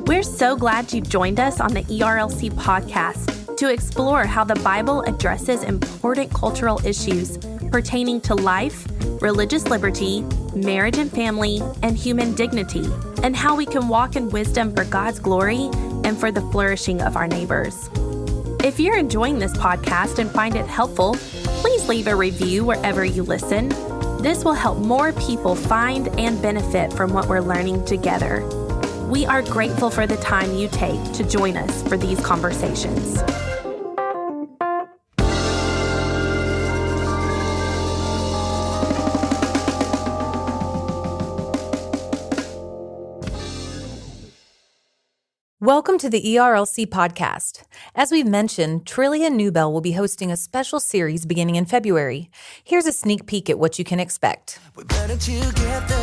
We're so glad you've joined us on the ERLC podcast to explore how the Bible addresses important cultural issues pertaining to life, religious liberty, marriage and family, and human dignity, and how we can walk in wisdom for God's glory and for the flourishing of our neighbors. If you're enjoying this podcast and find it helpful, please leave a review wherever you listen. This will help more people find and benefit from what we're learning together. We are grateful for the time you take to join us for these conversations. Welcome to the ERLC podcast. As we've mentioned, Trillia Newbell will be hosting a special series beginning in February. Here's a sneak peek at what you can expect. We're better together.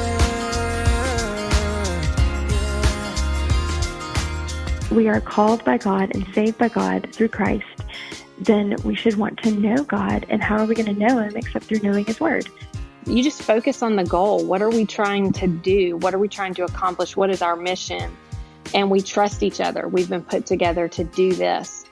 We are called by God and saved by God through Christ, then we should want to know God. And how are we going to know Him except through knowing His Word? You just focus on the goal. What are we trying to do? What are we trying to accomplish? What is our mission? And we trust each other. We've been put together to do this.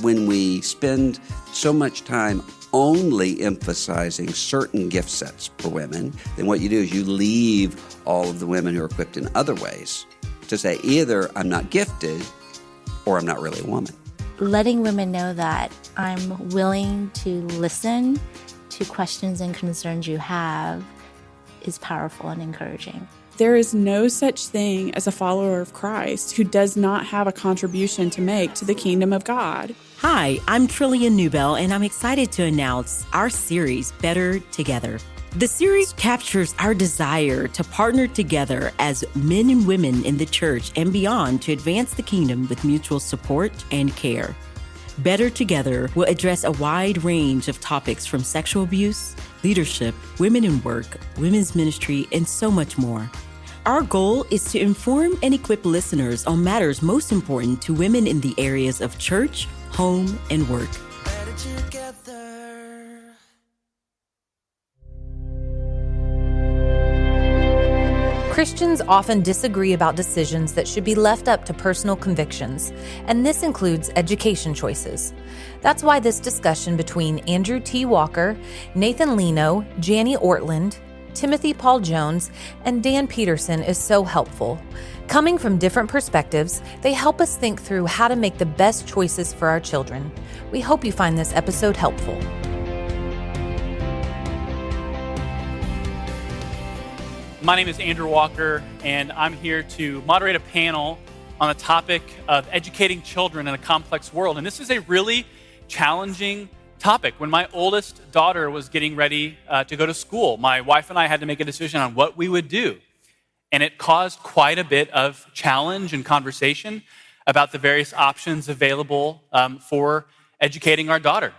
When we spend so much time only emphasizing certain gift sets for women, then what you do is you leave all of the women who are equipped in other ways to say either I'm not gifted or I'm not really a woman. Letting women know that I'm willing to listen to questions and concerns you have is powerful and encouraging. There is no such thing as a follower of Christ who does not have a contribution to make to the kingdom of God. Hi, I'm Trillia Newbell, and I'm excited to announce our series, Better Together. The series captures our desire to partner together as men and women in the church and beyond to advance the kingdom with mutual support and care. Better Together will address a wide range of topics from sexual abuse, leadership, women in work, women's ministry, and so much more. Our goal is to inform and equip listeners on matters most important to women in the areas of church, home, and work. Better together. Christians often disagree about decisions that should be left up to personal convictions, and this includes education choices. That's why this discussion between Andrew T. Walker, Nathan Lino, Jani Ortlund, Timothy Paul Jones, and Dan Peterson is so helpful. Coming from different perspectives, they help us think through how to make the best choices for our children. We hope you find this episode helpful. My name is Andrew Walker, and I'm here to moderate a panel on the topic of educating children in a complex world. And this is a really challenging topic. When my oldest daughter was getting ready to go to school, my wife and I had to make a decision on what we would do. And it caused quite a bit of challenge and conversation about the various options available for educating our daughter.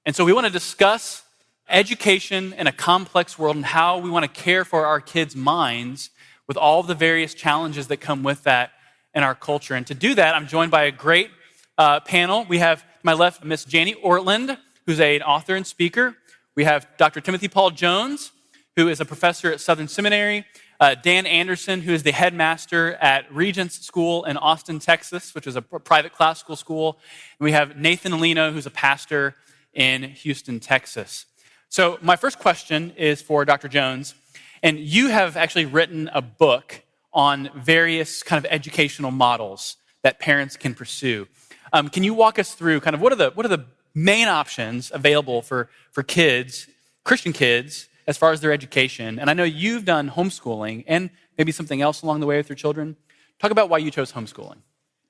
And so we want to discuss education in a complex world and how we want to care for our kids' minds with all the various challenges that come with that in our culture. And to do that, I'm joined by a great panel. We have to my left Miss Jani Ortlund, who's an author and speaker. We have Dr. Timothy Paul Jones, who is a professor at Southern Seminary. Dan Anderson, who is the headmaster at Regents School in Austin, Texas, which is a private classical school. And we have Nathan Lino, who's a pastor in Houston, Texas. So my first question is for Dr. Jones, and you have actually written a book on various kind of educational models that parents can pursue. Can you walk us through kind of what are the main options available for kids, Christian kids, as far as their education? And I know you've done homeschooling and maybe something else along the way with your children. Talk about why you chose homeschooling.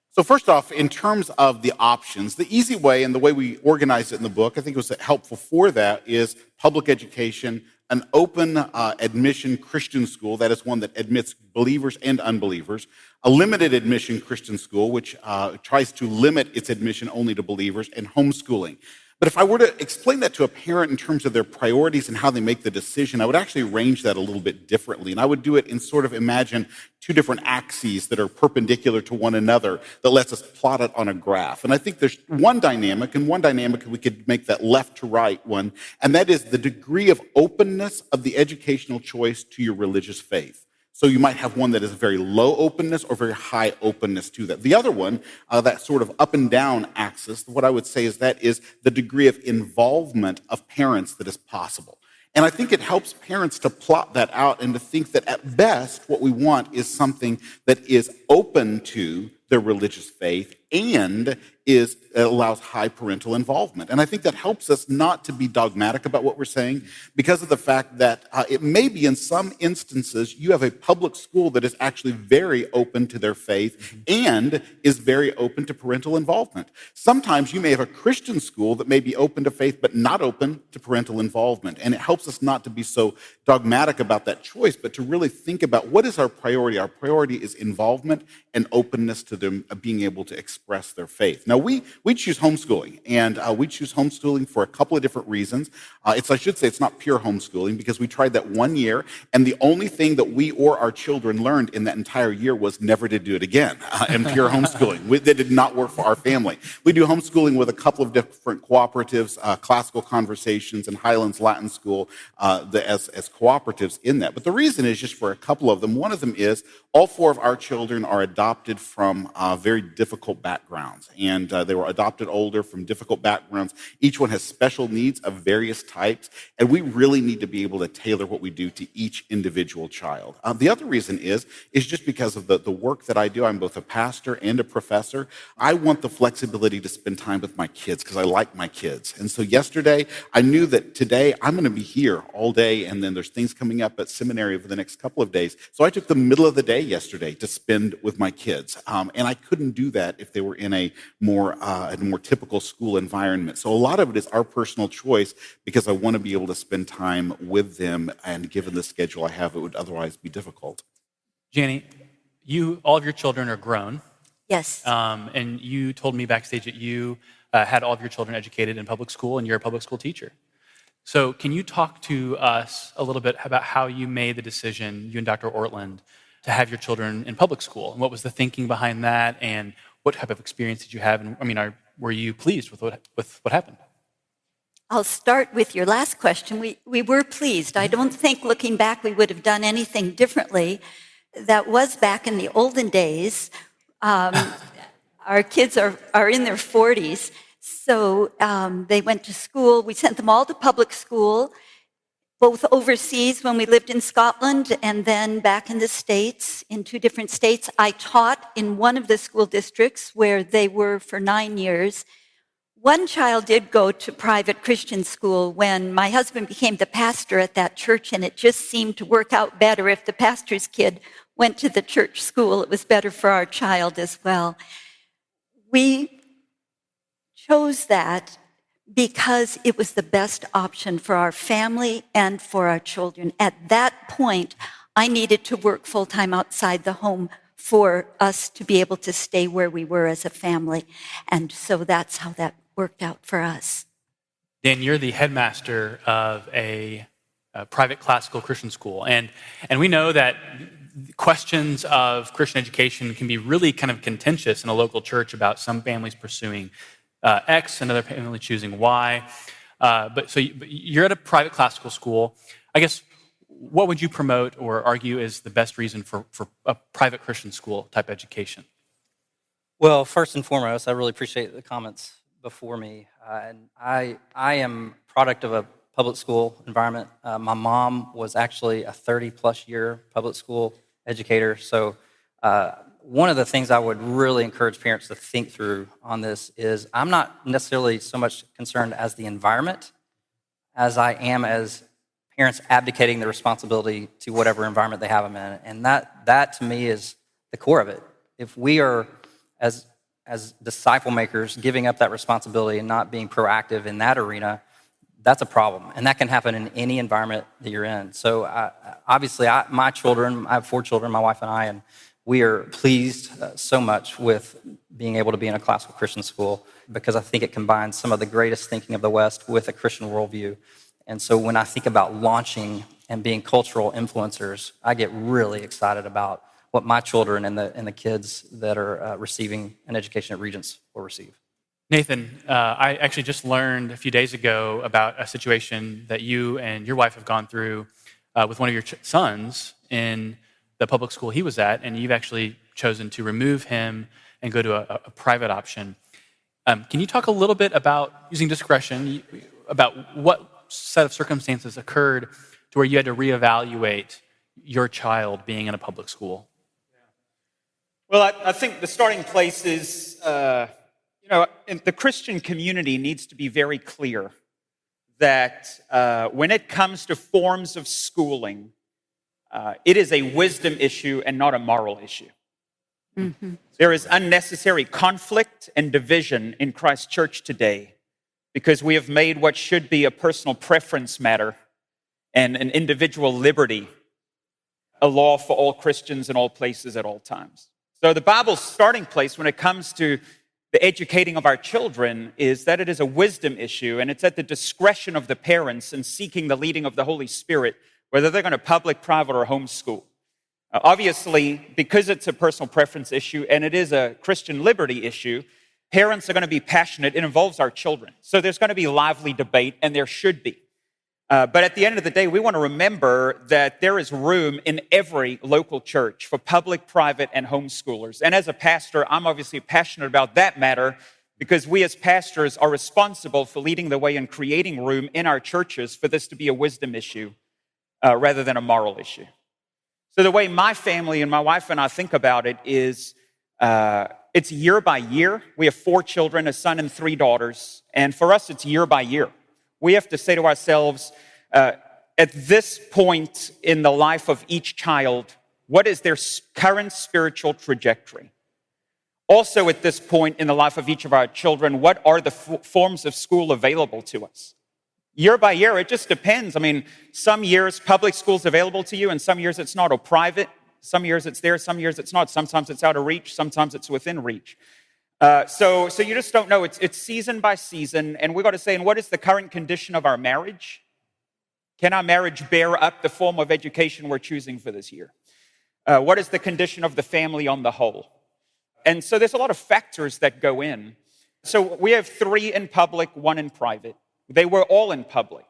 So first off, in terms of the options, the easy way and the way we organized it in the book, I think it was helpful for that, is public education, an open admission Christian school, that is one that admits believers and unbelievers, a limited admission Christian school, which tries to limit its admission only to believers, and homeschooling. But if I were to explain that to a parent in terms of their priorities and how they make the decision, I would actually arrange that a little bit differently. And I would do it in sort of imagine two different axes that are perpendicular to one another that lets us plot it on a graph. And I think there's one dynamic we could make that left to right one, and that is the degree of openness of the educational choice to your religious faith. So you might have one that is very low openness or very high openness to that. The other one, that sort of up and down axis, what I would say is that is the degree of involvement of parents that is possible. And I think it helps parents to plot that out and to think that at best what we want is something that is open to their religious faith and allows high parental involvement. And I think that helps us not to be dogmatic about what we're saying because of the fact that it may be in some instances you have a public school that is actually very open to their faith and is very open to parental involvement. Sometimes you may have a Christian school that may be open to faith but not open to parental involvement. And it helps us not to be so dogmatic about that choice, but to really think about what is our priority. Our priority is involvement and openness to them being able to express their faith. Now, we choose homeschooling, and we choose homeschooling for a couple of different reasons. I should say it's not pure homeschooling because we tried that 1 year, and the only thing that we or our children learned in that entire year was never to do it again in pure homeschooling. That did not work for our family. We do homeschooling with a couple of different cooperatives, Classical Conversations and Highlands Latin School as cooperatives in that. But the reason is just for a couple of them. One of them is all four of our children are adopted from very difficult backgrounds, and they were adopted older from difficult backgrounds. Each one has special needs of various types, and we really need to be able to tailor what we do to each individual child. The other reason is just because of the work that I do. I'm both a pastor and a professor. I want the flexibility to spend time with my kids because I like my kids. And so yesterday, I knew that today I'm going to be here all day, and then there's things coming up at seminary over the next couple of days. So I took the middle of the day yesterday to spend with my kids, and I couldn't do that if they were in a more typical school environment. So a lot of it is our personal choice because I want to be able to spend time with them, and given the schedule I have, it would otherwise be difficult. Jani, all of your children are grown. Yes. And you told me backstage that you had all of your children educated in public school, and you're a public school teacher. So can you talk to us a little bit about how you made the decision, you and Dr. Ortlund, to have your children in public school? And what was the thinking behind that? And what type of experience did you have? And were you pleased with what happened? I'll start with your last question. We were pleased. I don't think looking back we would have done anything differently. That was back in the olden days. Our kids are in their 40s. So they went to school. We sent them all to public school, both overseas when we lived in Scotland and then back in the States, in 2 different states. I taught in one of the school districts where they were for 9 years. One child did go to private Christian school when my husband became the pastor at that church, and it just seemed to work out better if the pastor's kid went to the church school. It was better for our child as well. We chose that because it was the best option for our family and for our children. At that point, I needed to work full-time outside the home for us to be able to stay where we were as a family. And so that's how that worked out for us. Dan, you're the headmaster of a private classical Christian school. And we know that questions of Christian education can be really kind of contentious in a local church about some families pursuing X, another family choosing Y. But you're at a private classical school. I guess, what would you promote or argue is the best reason for a private Christian school type education? Well, first and foremost, I really appreciate the comments before me. And I am a product of a public school environment. My mom was actually a 30-plus year public school educator. So one of the things I would really encourage parents to think through on this is I'm not necessarily so much concerned as the environment as I am as parents abdicating the responsibility to whatever environment they have them in. And that to me is the core of it. If we are, as disciple makers, giving up that responsibility and not being proactive in that arena, that's a problem. And that can happen in any environment that you're in. So obviously, my children, I have 4 children, my wife and I, and We are pleased so much with being able to be in a classical Christian school because I think it combines some of the greatest thinking of the West with a Christian worldview. And so when I think about launching and being cultural influencers, I get really excited about what my children and the kids that are receiving an education at Regents will receive. Nathan, I actually just learned a few days ago about a situation that you and your wife have gone through with one of your sons in the public school he was at, and you've actually chosen to remove him and go to a private option. Can you talk a little bit about, using discretion, about what set of circumstances occurred to where you had to reevaluate your child being in a public school? Well, I think the starting place is, the Christian community needs to be very clear that when it comes to forms of schooling, it is a wisdom issue and not a moral issue. Mm-hmm. There is unnecessary conflict and division in Christ's church today because we have made what should be a personal preference matter and an individual liberty a law for all Christians in all places at all times. So the Bible's starting place when it comes to the educating of our children is that it is a wisdom issue, and it's at the discretion of the parents in seeking the leading of the Holy Spirit, whether they're going to public, private, or homeschool. Obviously, because it's a personal preference issue and it is a Christian liberty issue, parents are going to be passionate. It involves our children. So there's going to be lively debate, and there should be. But at the end of the day, we want to remember that there is room in every local church for public, private, and homeschoolers. And as a pastor, I'm obviously passionate about that matter because we as pastors are responsible for leading the way and creating room in our churches for this to be a wisdom issue rather than a moral issue. So the way my family and my wife and I think about it is it's year by year. We have 4 children, a son and 3 daughters. And for us, it's year by year. We have to say to ourselves, at this point in the life of each child, what is their current spiritual trajectory? Also, at this point in the life of each of our children, what are the forms of school available to us? Year by year, it just depends. I mean, some years public school's available to you, and some years it's not, or private. Some years it's there, some years it's not. Sometimes it's out of reach, sometimes it's within reach. So you just don't know. It's season by season, and we've got to say, and what is the current condition of our marriage? Can our marriage bear up the form of education we're choosing for this year? What is the condition of the family on the whole? And so there's a lot of factors that go in. So we have 3 in public, 1 in private. They were all in public,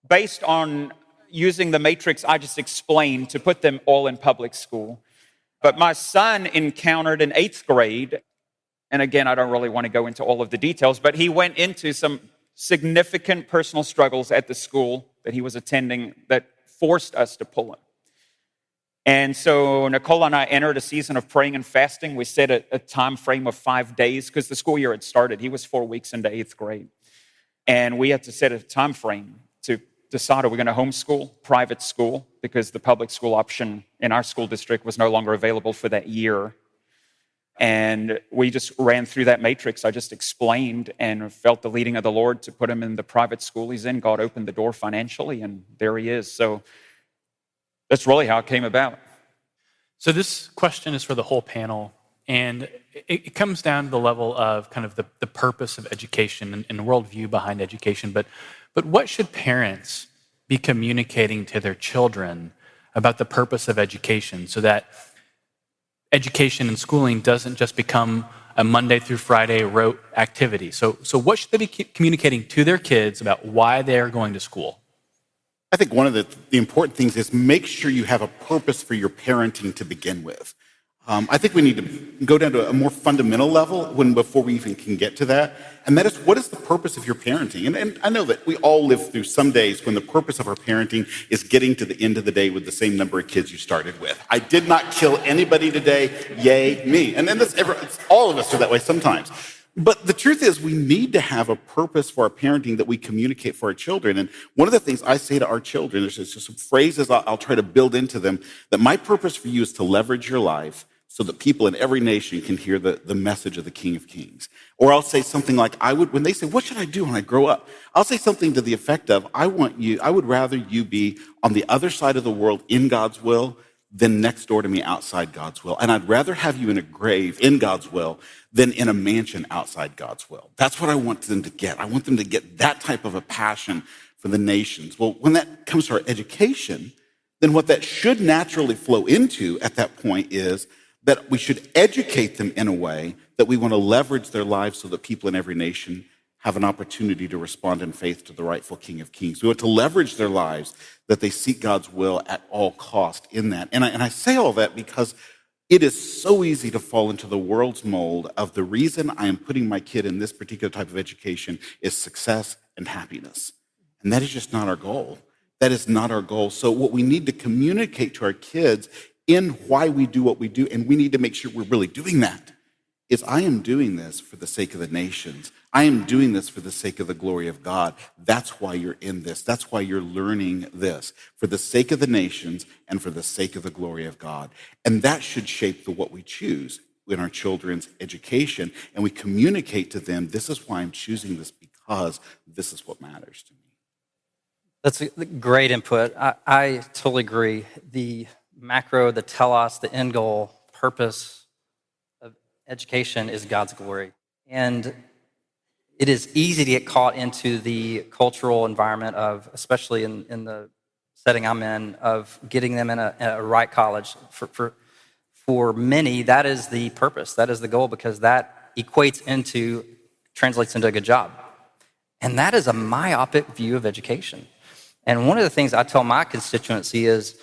based on using the matrix I just explained to put them all in public school. But my son encountered in 8th grade, and again, I don't really want to go into all of the details, but he went into some significant personal struggles at the school that he was attending that forced us to pull him. And so Nicole and I entered a season of praying and fasting. We set a time frame of 5 days because the school year had started. He was 4 weeks into 8th grade. And we had to set a time frame to decide, are we going to homeschool, private school, because the public school option in our school district was no longer available for that year. And we just ran through that matrix I just explained and felt the leading of the Lord to put him in the private school he's in. God opened the door financially, and there he is. So that's really how it came about. So this question is for the whole panel, and it comes down to the level of kind of the purpose of education and the worldview behind education. But what should parents be communicating to their children about the purpose of education so that education and schooling doesn't just become a Monday through Friday rote activity? So what should they be communicating to their kids about why they are going to school? I think one of the important things is make sure you have a purpose for your parenting to begin with. I think we need to go down to a more fundamental level before we even can get to that. And that is, what is the purpose of your parenting? And I know that we all live through some days when the purpose of our parenting is getting to the end of the day with the same number of kids you started with. I did not kill anybody today. Yay, me. And then all of us are that way sometimes. But the truth is, we need to have a purpose for our parenting that we communicate for our children. And one of the things I say to our children, there's just some phrases I'll try to build into them, that my purpose for you is to leverage your life so that people in every nation can hear the message of the King of Kings. Or I'll say something like, when they say, what should I do when I grow up? I'll say something to the effect of, I would rather you be on the other side of the world in God's will than next door to me outside God's will. And I'd rather have you in a grave in God's will than in a mansion outside God's will. That's what I want them to get. I want them to get that type of a passion for the nations. Well, when that comes to our education, then what that should naturally flow into at that point is that we should educate them in a way that we want to leverage their lives so that people in every nation have an opportunity to respond in faith to the rightful King of Kings. We want to leverage their lives that they seek God's will at all cost in that. And I say all that because it is so easy to fall into the world's mold of the reason I am putting my kid in this particular type of education is success and happiness. And that is just not our goal. That is not our goal. So what we need to communicate to our kids in why we do what we do, and we need to make sure we're really doing that, is I am doing this for the sake of the nations. I am doing this for the sake of the glory of God. That's why you're in this. That's why you're learning this, for the sake of the nations and for the sake of the glory of God. And that should shape what we choose in our children's education. And we communicate to them, this is why I'm choosing this, because this is what matters to me. That's a great input. I totally agree. The macro, the telos, the end goal, purpose of education is God's glory. And it is easy to get caught into the cultural environment of, especially in the setting I'm in, of getting them in a right college. For many, that is the purpose. That is the goal, because that translates into a good job. And that is a myopic view of education. And one of the things I tell my constituency is,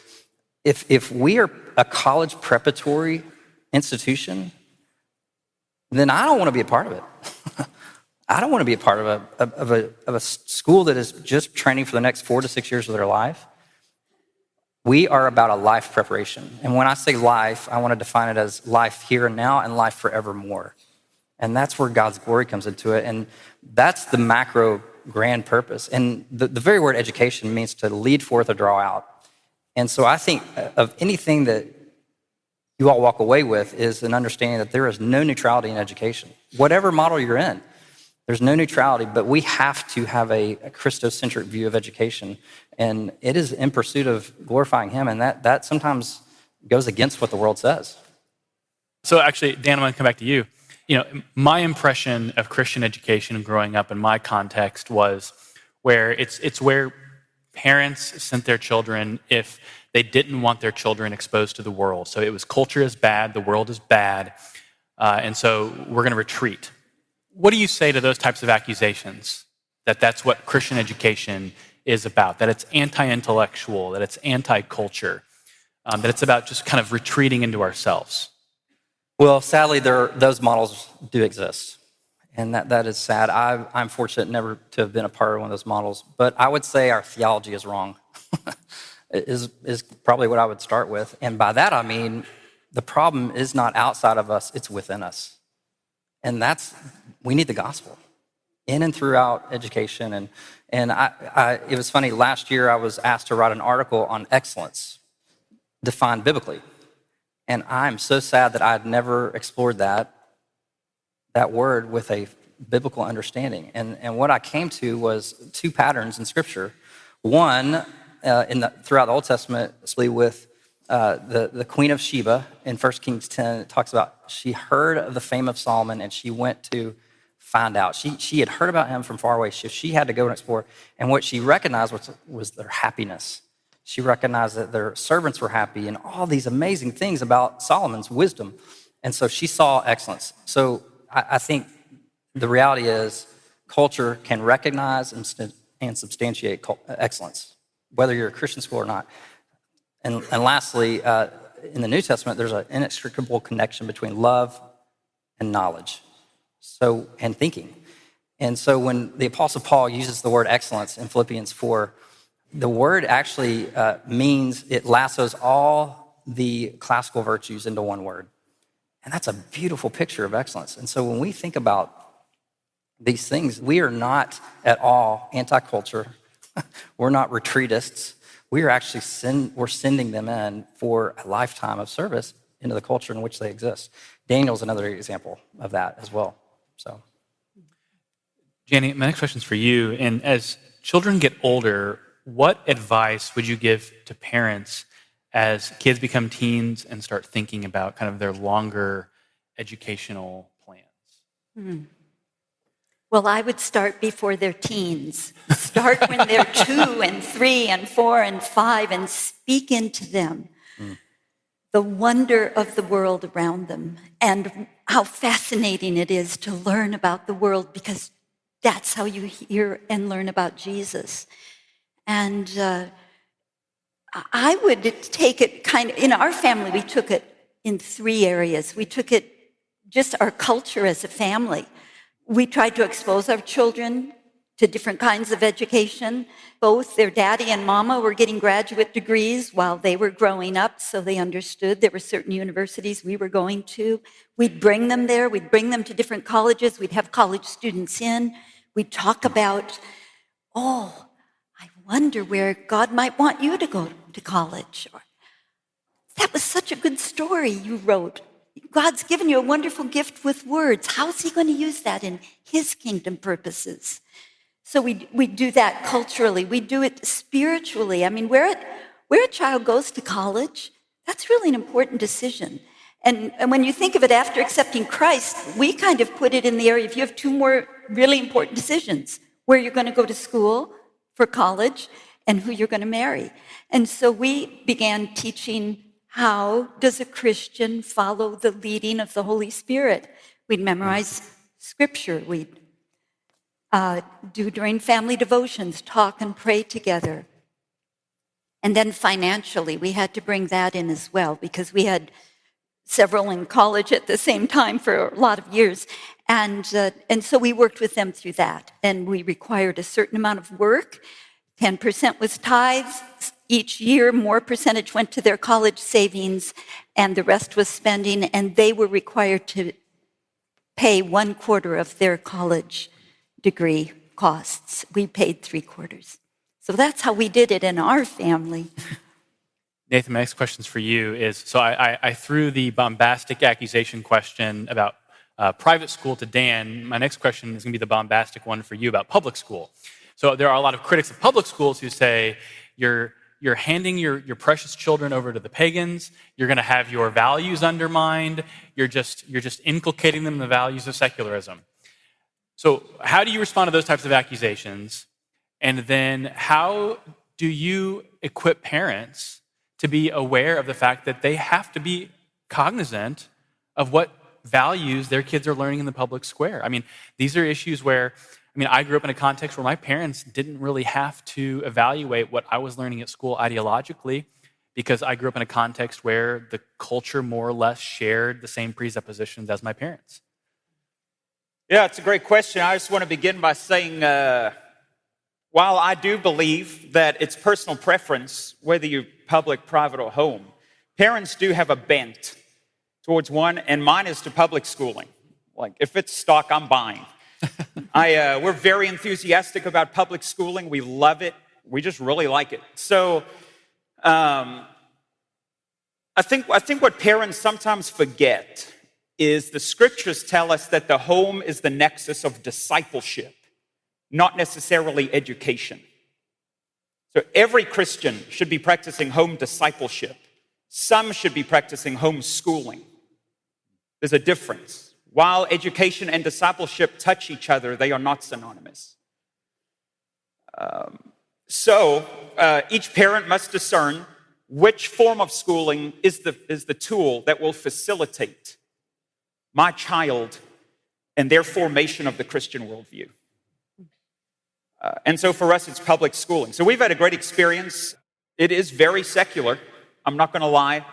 if we are a college preparatory institution, then I don't want to be a part of it. I don't want to be a part of a school that is just training for the next 4 to 6 years of their life. We are about a life preparation. And when I say life, I want to define it as life here and now and life forevermore. And that's where God's glory comes into it. And that's the macro grand purpose. And the very word education means to lead forth or draw out. And so I think of anything that you all walk away with is an understanding that there is no neutrality in education. Whatever model you're in, there's no neutrality, but we have to have a Christocentric view of education. And it is in pursuit of glorifying Him. And that sometimes goes against what the world says. So actually, Dan, I'm going to come back to you. My impression of Christian education growing up in my context was where it's where parents sent their children if they didn't want their children exposed to the world. So it was culture is bad, the world is bad, and so we're going to retreat. What do you say to those types of accusations, that that's what Christian education is about, that it's anti-intellectual, that it's anti-culture, that it's about just kind of retreating into ourselves? Well, sadly, those models do exist, and that is sad. I'm fortunate never to have been a part of one of those models, but I would say our theology is wrong, is probably what I would start with. And by that, I mean, the problem is not outside of us, it's within us. And we need the gospel in and throughout education. And it was funny, last year I was asked to write an article on excellence, defined biblically. And I'm so sad that I'd never explored that word with a biblical understanding. And what I came to was 2 patterns in Scripture. One, throughout the Old Testament, with the Queen of Sheba in 1 Kings 10. It talks about she heard of the fame of Solomon and she went to find out. She had heard about him from far away, so she had to go and explore. And what she recognized was their happiness. She recognized that their servants were happy and all these amazing things about Solomon's wisdom. And so she saw excellence. So I think the reality is culture can recognize and substantiate excellence, whether you're a Christian school or not. And lastly, in the New Testament, there's an inextricable connection between love and knowledge, and thinking. And so when the Apostle Paul uses the word excellence in Philippians 4, the word actually means it lassos all the classical virtues into one word. And that's a beautiful picture of excellence. And so when we think about these things, we are not at all anti-culture. We're not retreatists. We are actually sending them in for a lifetime of service into the culture in which they exist. Daniel's another example of that as well. So, Jani, my next question is for you. And as children get older, what advice would you give to parents as kids become teens and start thinking about kind of their longer educational plans? Well, I would start before they're teens. Start when they're 2 and 3 and 4 and 5 and speak into them the wonder of the world around them and how fascinating it is to learn about the world, because that's how you hear and learn about Jesus. And I would take it kind of, in our family, we took it in 3 areas. We took it just our culture as a family. We tried to expose our children to different kinds of education. Both their daddy and mama were getting graduate degrees while they were growing up, so they understood there were certain universities we were going to. We'd bring them there. We'd bring them to different colleges. We'd have college students in. We'd talk about, I wonder where God might want you to go to college. Or, that was such a good story you wrote. God's given you a wonderful gift with words. How's he going to use that in his kingdom purposes? So we do that culturally. We do it spiritually. I mean, where a child goes to college, that's really an important decision. And when you think of it after accepting Christ, we kind of put it in the area if you have 2 more really important decisions, where you're going to go to school for college and who you're going to marry. And so we began teaching, how does a Christian follow the leading of the Holy Spirit? We'd memorize scripture. We'd do during family devotions, talk and pray together. And then financially, we had to bring that in as well, because we had several in college at the same time for a lot of years. And so we worked with them through that. And we required a certain amount of work. 10% was tithes. Each year, more percentage went to their college savings, and the rest was spending. And they were required to pay 1/4 of their college degree costs. We paid 3/4. So that's how we did it in our family. Nathan, my next question for you is, so I threw the bombastic accusation question about private school to Dan. My next question is going to be the bombastic one for you about public school. So there are a lot of critics of public schools who say you're handing your precious children over to the pagans, you're going to have your values undermined, you're just inculcating them the values of secularism. So how do you respond to those types of accusations? And then how do you equip parents to be aware of the fact that they have to be cognizant of what values their kids are learning in the public square? I mean, these are issues where, I grew up in a context where my parents didn't really have to evaluate what I was learning at school ideologically, because I grew up in a context where the culture more or less shared the same presuppositions as my parents. Yeah, it's a great question. I just want to begin by saying, while I do believe that it's personal preference, whether you're public, private, or home, parents do have a bent towards one, and mine is to public schooling. Like, if it's stock, I'm buying. We're very enthusiastic about public schooling. We love it. We just really like it. So I think what parents sometimes forget is the scriptures tell us that the home is the nexus of discipleship, not necessarily education. So every Christian should be practicing home discipleship. Some should be practicing home schooling. There's a difference. While education and discipleship touch each other, they are not synonymous. So each parent must discern which form of schooling is the tool that will facilitate my child and their formation of the Christian worldview. And so for us, it's public schooling. So we've had a great experience. It is very secular. I'm not going to lie.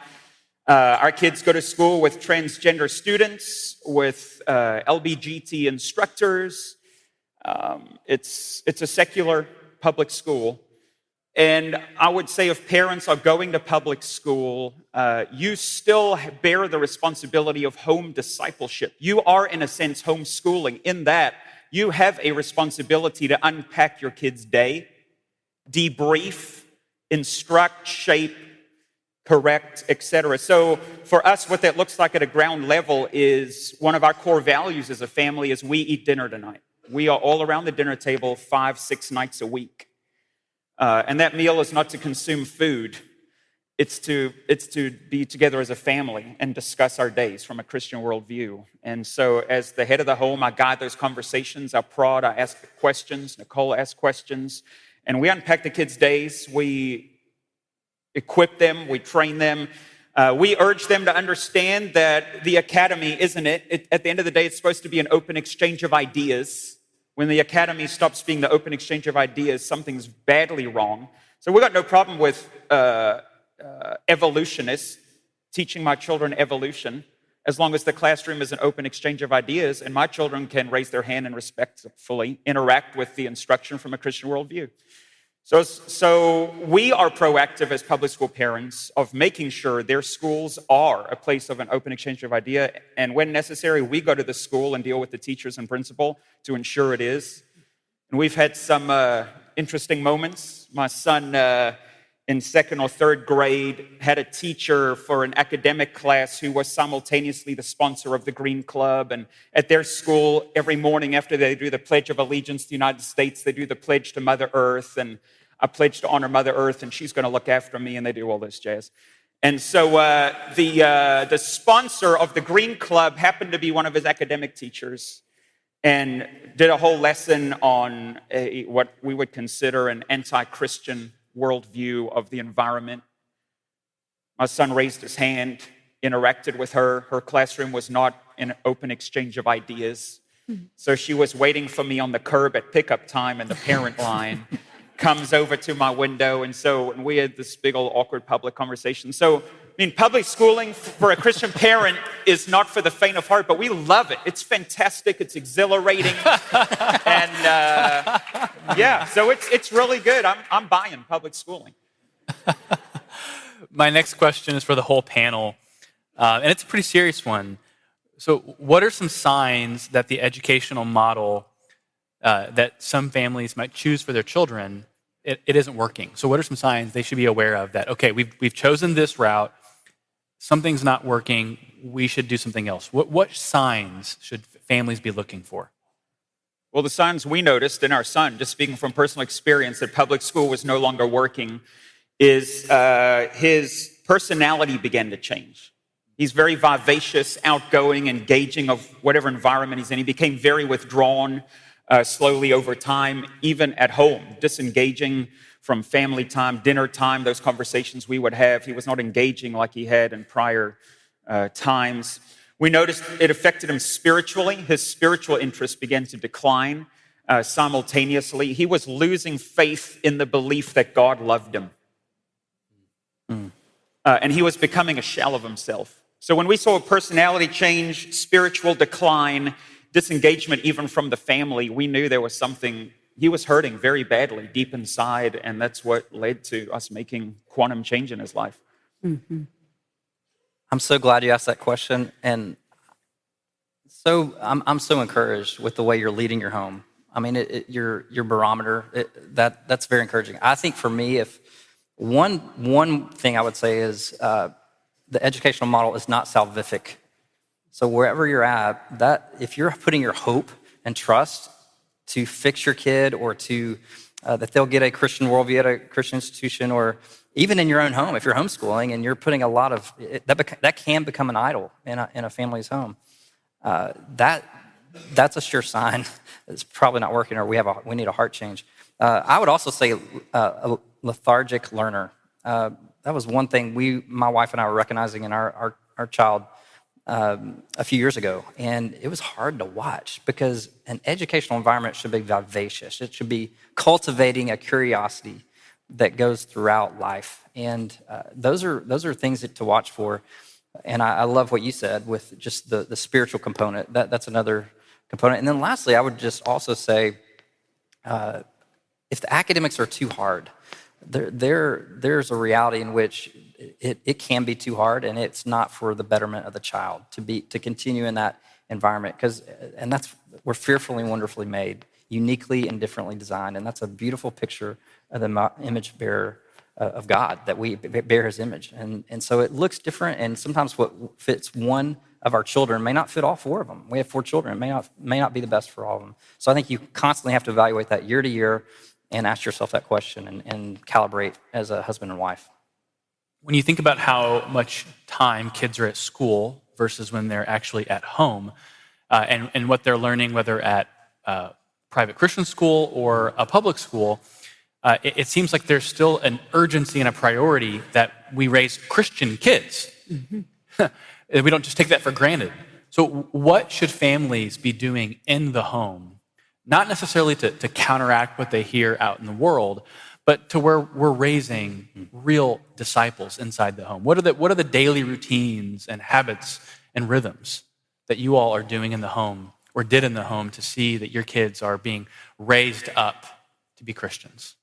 Our kids go to school with transgender students, with LBGT instructors. It's a secular public school. And I would say if parents are going to public school, you still bear the responsibility of home discipleship. You are, in a sense, homeschooling in that you have a responsibility to unpack your kid's day, debrief, instruct, shape, correct, etc. So for us, what that looks like at a ground level is one of our core values as a family is we eat dinner tonight. We are all around the dinner table 5-6 nights a week. And that meal is not to consume food. it's to be together as a family and discuss our days from a Christian worldview. And so as the head of the home, I guide those conversations, I prod, I ask questions, Nicole asks questions, and we unpack the kids' days, we equip them, we train them. We urge them to understand that the academy, isn't it? At the end of the day, it's supposed to be an open exchange of ideas. When the academy stops being the open exchange of ideas, something's badly wrong. So we've got no problem with evolutionists teaching my children evolution, as long as the classroom is an open exchange of ideas and my children can raise their hand and respectfully interact with the instruction from a Christian worldview. So we are proactive as public school parents of making sure their schools are a place of an open exchange of idea, and when necessary, we go to the school and deal with the teachers and principal to ensure it is. And we've had some interesting moments. My son in second or third grade had a teacher for an academic class who was simultaneously the sponsor of the Green Club. And at their school, every morning after they do the Pledge of Allegiance to the United States, they do the pledge to Mother Earth. And I pledge to honor Mother Earth, and she's going to look after me, and they do all this jazz. And so the sponsor of the Green Club happened to be one of his academic teachers and did a whole lesson on what we would consider an anti-Christian worldview of the environment. My son raised his hand, interacted with her. Her classroom was not an open exchange of ideas. So she was waiting for me on the curb at pickup time, and the parent line comes over to my window. And we had this big old awkward public conversation. So, public schooling for a Christian parent is not for the faint of heart, but we love it. It's fantastic. It's exhilarating. And so it's really good. I'm buying public schooling. My next question is for the whole panel, and it's a pretty serious one. So what are some signs that the educational model that some families might choose for their children, it isn't working? So what are some signs they should be aware of that, okay, we've chosen this route, something's not working, we should do something else? What signs should families be looking for? Well, the signs we noticed in our son, just speaking from personal experience, that public school was no longer working, is his personality began to change. He's very vivacious, outgoing, engaging of whatever environment he's in. He became very withdrawn slowly over time, even at home, disengaging from family time, dinner time, those conversations we would have. He was not engaging like he had in prior times. We noticed it affected him spiritually. His spiritual interests began to decline simultaneously. He was losing faith in the belief that God loved him. And he was becoming a shell of himself. So when we saw a personality change, spiritual decline, disengagement even from the family, we knew there was something, he was hurting very badly deep inside, and that's what led to us making quantum change in his life. Mm-hmm. I'm so glad you asked that question, and I'm so encouraged with the way you're leading your home. I mean, your barometer, that's very encouraging. I think for me, if one thing I would say is the educational model is not salvific. So wherever you're at, that if you're putting your hope and trust to fix your kid, or to that they'll get a Christian worldview at a Christian institution, or even in your own home, if you're homeschooling and you're putting a lot of that can become an idol in a family's home. That's a sure sign it's probably not working, or we need a heart change. I would also say a lethargic learner. That was one thing my wife and I were recognizing in our child a few years ago, and it was hard to watch because an educational environment should be vivacious. It should be cultivating a curiosity that goes throughout life, and those are things to watch for. And I love what you said with just the spiritual component. That's another component. And then lastly, I would just also say, if the academics are too hard, there's a reality in which it can be too hard, and it's not for the betterment of the child to continue in that environment. We're fearfully and wonderfully made, uniquely and differently designed, and that's a beautiful picture of the image bearer of God, that we bear His image, and so it looks different. And sometimes what fits one of our children may not fit all four of them. We have 4 children; it may not be the best for all of them. So I think you constantly have to evaluate that year to year and ask yourself that question and calibrate as a husband and wife. when you think about how much time kids are at school versus when they're actually at home, and what they're learning, whether at private Christian school or a public school, it seems like there's still an urgency and a priority that we raise Christian kids. We don't just take that for granted. So what should families be doing in the home? Not necessarily to counteract what they hear out in the world, but to where we're raising real disciples inside the home. What are the daily routines and habits and rhythms that you all are doing in the home or did in the home to see that your kids are being raised up to be Christians?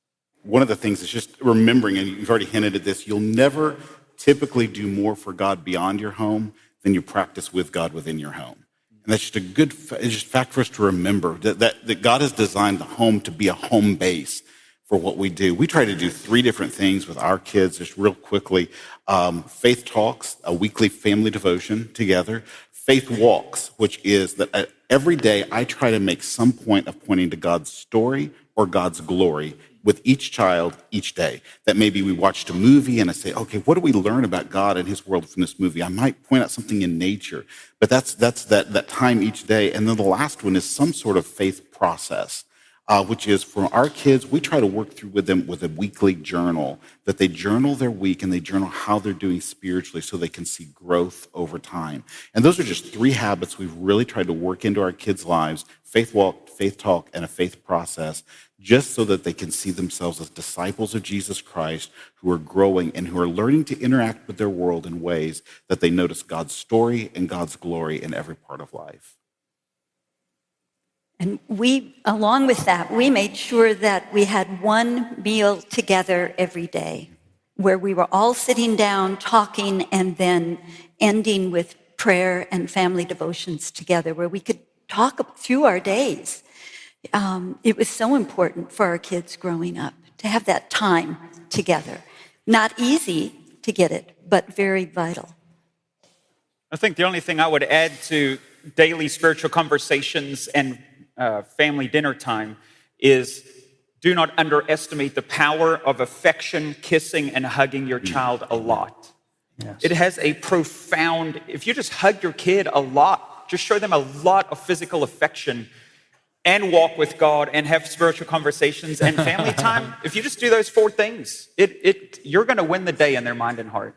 One of the things is just remembering, and you've already hinted at this, you'll never typically do more for God beyond your home than you practice with God within your home. And that's just a good fact for us to remember, that God has designed the home to be a home base for what we do. We try to do 3 different things with our kids, just real quickly. Faith Talks, a weekly family devotion together. Faith Walks, which is that every day I try to make some point of pointing to God's story or God's glory with each child each day. That maybe we watched a movie and I say, okay, what do we learn about God and his world from this movie? I might point out something in nature, but that's that time each day. And then the last one is some sort of faith process, which is for our kids, we try to work through with them with a weekly journal, that they journal their week and they journal how they're doing spiritually so they can see growth over time. And those are just 3 habits we've really tried to work into our kids' lives: Faith Walk, Faith Talk, and a faith process, just so that they can see themselves as disciples of Jesus Christ who are growing and who are learning to interact with their world in ways that they notice God's story and God's glory in every part of life. And we, along with that, we made sure that we had one meal together every day where we were all sitting down talking and then ending with prayer and family devotions together where we could talk through our days. It was so important for our kids growing up to have that time together. Not easy to get it, but very vital. I think the only thing I would add to daily spiritual conversations and family dinner time is do not underestimate the power of affection, kissing, and hugging your child a lot. Yes. It has a profound, if you just hug your kid a lot, just show them a lot of physical affection and walk with God and have spiritual conversations and family time, if you just do those 4 things, you're going to win the day in their mind and heart.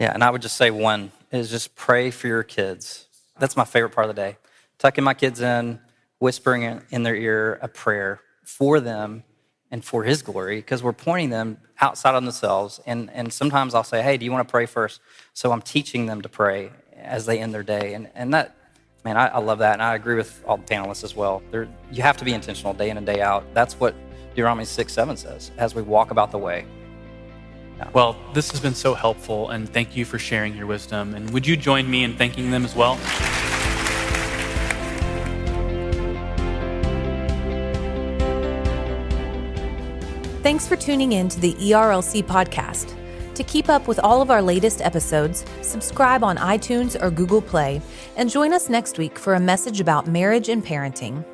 Yeah, and I would just say one is just pray for your kids. That's my favorite part of the day. Tucking my kids in, whispering in their ear a prayer for them and for his glory, because we're pointing them outside on themselves. And sometimes I'll say, hey, do you want to pray first? So I'm teaching them to pray as they end their day. And that, man, I love that. And I agree with all the panelists as well. You have to be intentional day in and day out. That's what Deuteronomy 6:7 says, as we walk about the way. Yeah. Well, this has been so helpful, and thank you for sharing your wisdom. And would you join me in thanking them as well? Thanks for tuning in to the ERLC podcast. To keep up with all of our latest episodes, subscribe on iTunes or Google Play, and join us next week for a message about marriage and parenting.